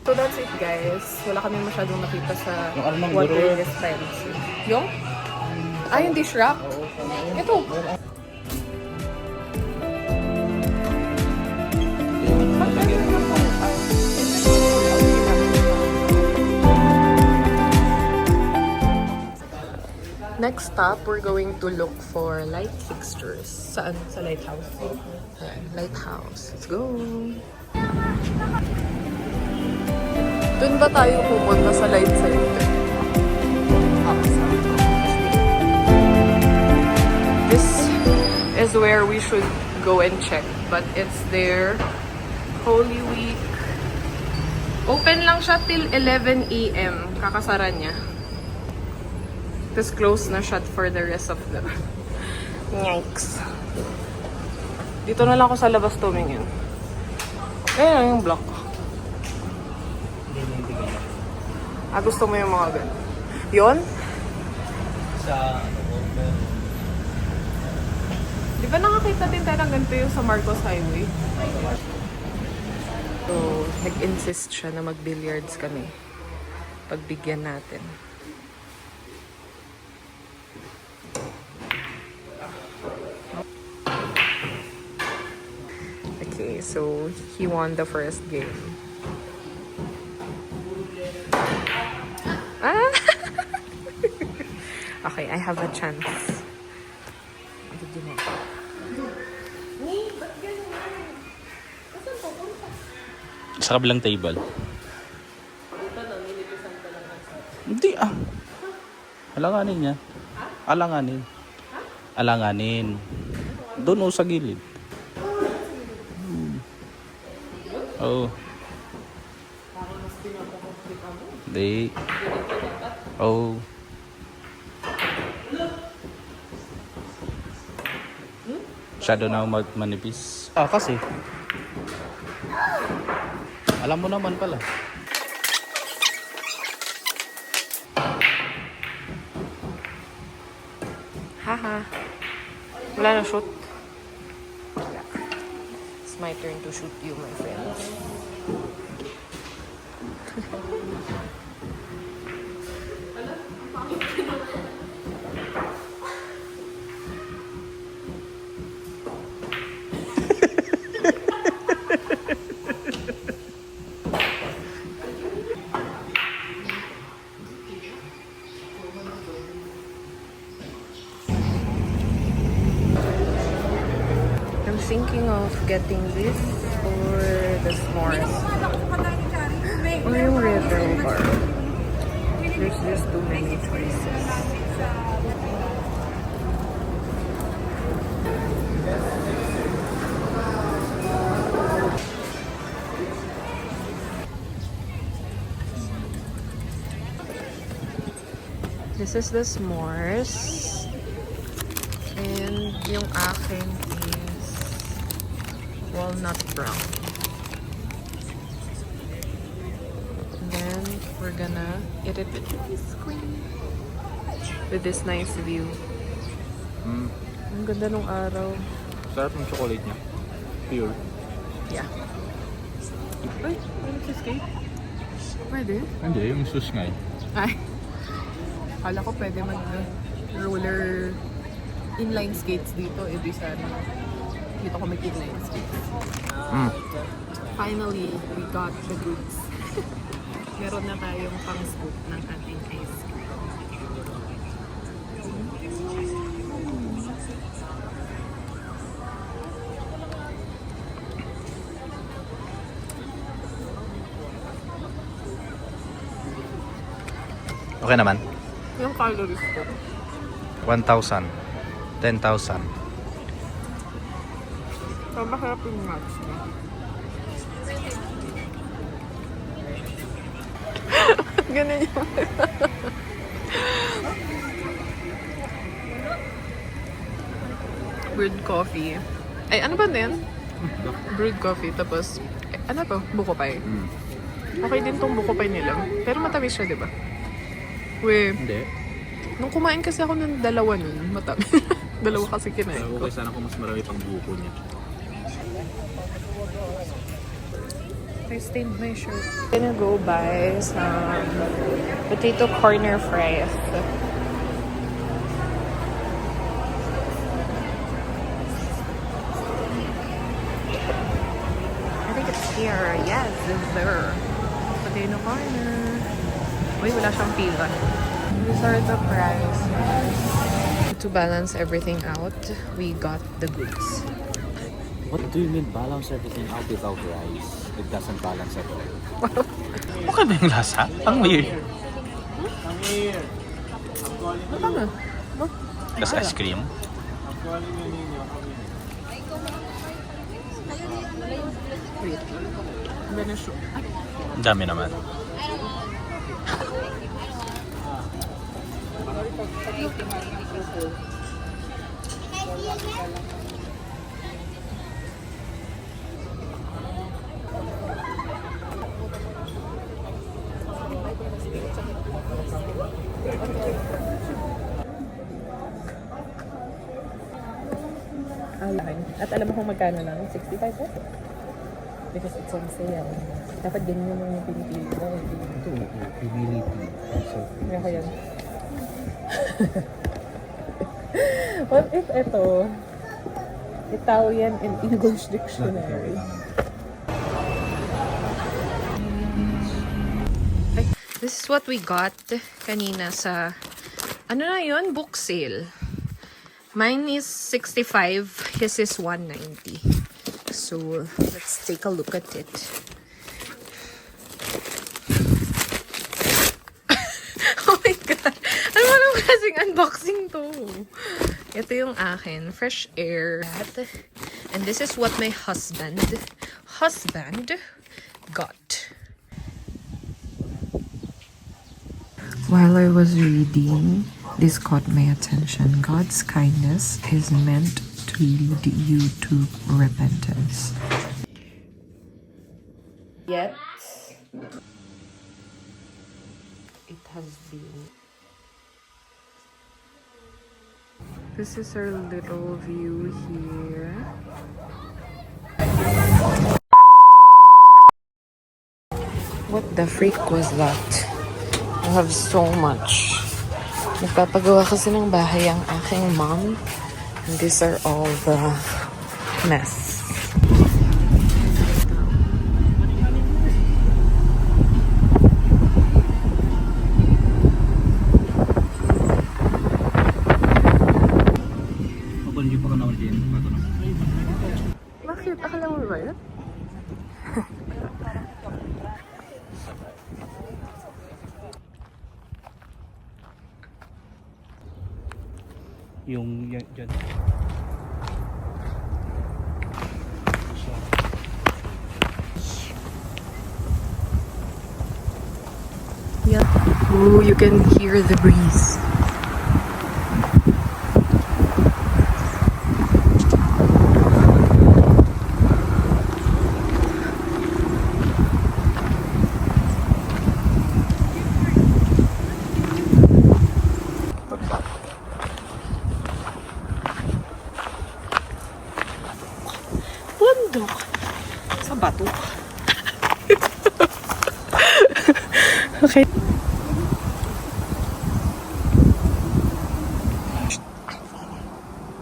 So that's it guys. Wala kami masyadong nakita sa water dispenser. Yung? Ah, yung dish rack? Ito. Next stop, we're going to look for light fixtures. Saan? Sa lighthouse. Ayan, lighthouse. Let's go! Doon ba tayo pupunta sa light center? This is where we should go and check. But it's their Holy Week. Open lang siya till 11 AM. Kakasara niya. Tapos close na siya for the rest of the... Yikes. Dito na lang ako sa labas tumingin. Ayan yung block. Ah, gusto mo yung mga ganun? Yun? Sa Di ba nakakita din tayo ng ganito yung sa Marcos Highway? So, nag-insist siya na mag-billiards kami. Pagbigyan natin. Okay, so he won the first game. Ah! Okay, I have a chance. sa kabilang table. Hindi ah. Alanganin niya. Alanganin. Alanganin. Doon o sa gilid. Oo. Hindi. Oo. Masyado na manipis. Ah, kasi. Alam mo naman pala. Haha. Wala na shoot. It's my turn to shoot you, my friends. Thinking of getting this or the s'mores or yung river bar. There's just too many choices. This is the s'mores and yung akin walnut brown. And then we're gonna eat it with ice cream. With this nice view. Ang ganda nung araw. Sarap ng chocolate niya. Pure. Yeah. Ay, ano cheesecake? Pwede? Hindi, yung sus nga eh. Ay. Kala ko pwede mag-roller inline skates dito. Eh, di sana. Dito ko mag-inline skates. Finally, we got the goods. Meron na tayong pang-scoop ng ating ice cream. Okay naman. Yung calories ko. 1,000. 10,000. So, masarap yung nuts niya. Ganun yung... Brewed coffee. Ay, ano ba din? Brewed coffee. Tapos, ano to? Buko pie. Okay din tong buko pie nila. Pero matamis siya, di ba? We, Hindi. nung kumain kasi ako ng dalawa nun, matamis. Dalawa kasi kinain ko. Okay sana kung mas marami pang buko niya. I stained my shirt. I'm gonna go buy some potato corner fries. I think it's here. Yes, it's there. Potato corner. Uy, wala siyang pila. These are the prices. To balance everything out, we got the goods. What do you mean balance everything out without rice? It doesn't balance at all. Okay ba yung lasa? Ang weird. Ano? That's ice cream. Wait. I'm gonna show. Ang dami naman. At alam mo kung magkano lang? 65 pesos. Because it's on sale. Dapat ganyan yung pinipili mo. Ito, humility. Kaya ko yan. What if ito? Italian and English dictionary. This is what we got kanina sa, ano na yun? Book sale. Mine is 65, his is 190. So, let's take a look at it. Oh my God! Ano ba naman kasing unboxing to? Ito yung akin. Fresh air. And this is what my husband got. While I was reading, this caught my attention. God's kindness is meant to lead you to repentance. Yet, it has been. This is our little view here. What the freak was that? I have so much. Nagpapagawa kasi ng bahay ang aking mom. And these are all the mess. Bakit? Akala mo ba yun? Yung yan. Yeah. Ooh, you can hear the breeze. Bundok sa bato. Okay.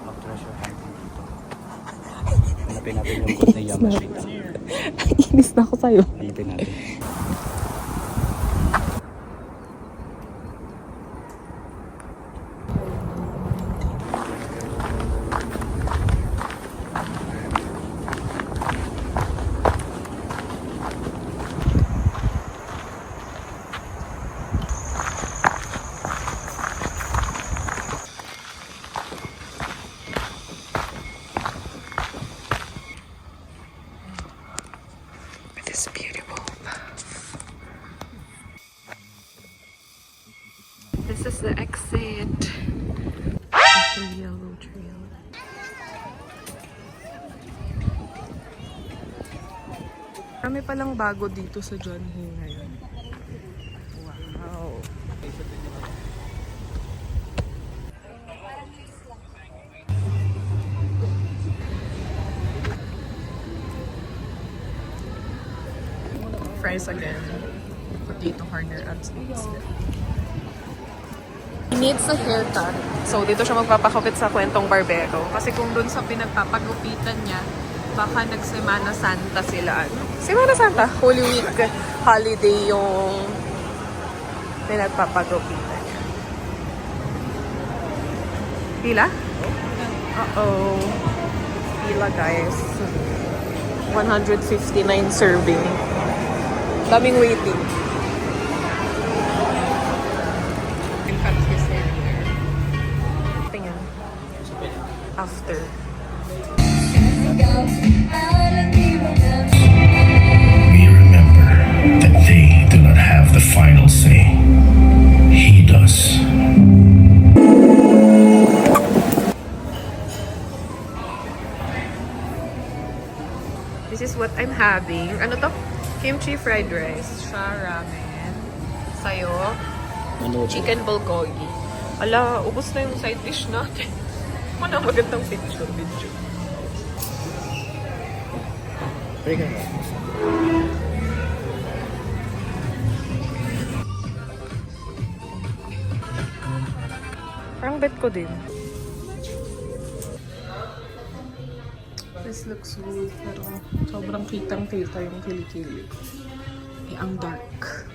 Mag-treasure hunting dito. Hanapin natin yung good na Yamashita. Inis na ako sa'yo. Hanapin natin. This is the exit. It's a yellow trail. Marami palang bago dito sa John Hay ngayon. Wow. Fries again. Potato corner at snakes. He needs a haircut. So, dito siya magpapakupit sa kwentong barbero. Kasi kung dun sa pinagpapagupitan niya, baka nagsemana Santa sila. Ano? Semana Santa? Holy Week holiday yung pinagpapagupitan niya. Pila? Uh-oh. Pila, guys. 159 serving. Daming waiting. Tingnan. After. We remember that they do not have the final say. He does. This is what I'm having. Ano to? Kimchi fried rice. Siya ramen. Sayo. Chicken bulgogi. Ala, ubos na yung side dish natin. Wala magandang picture. Parang bet ko din. This looks good, pero sobrang kitang-kita yung kilikili. Eh, ang dark.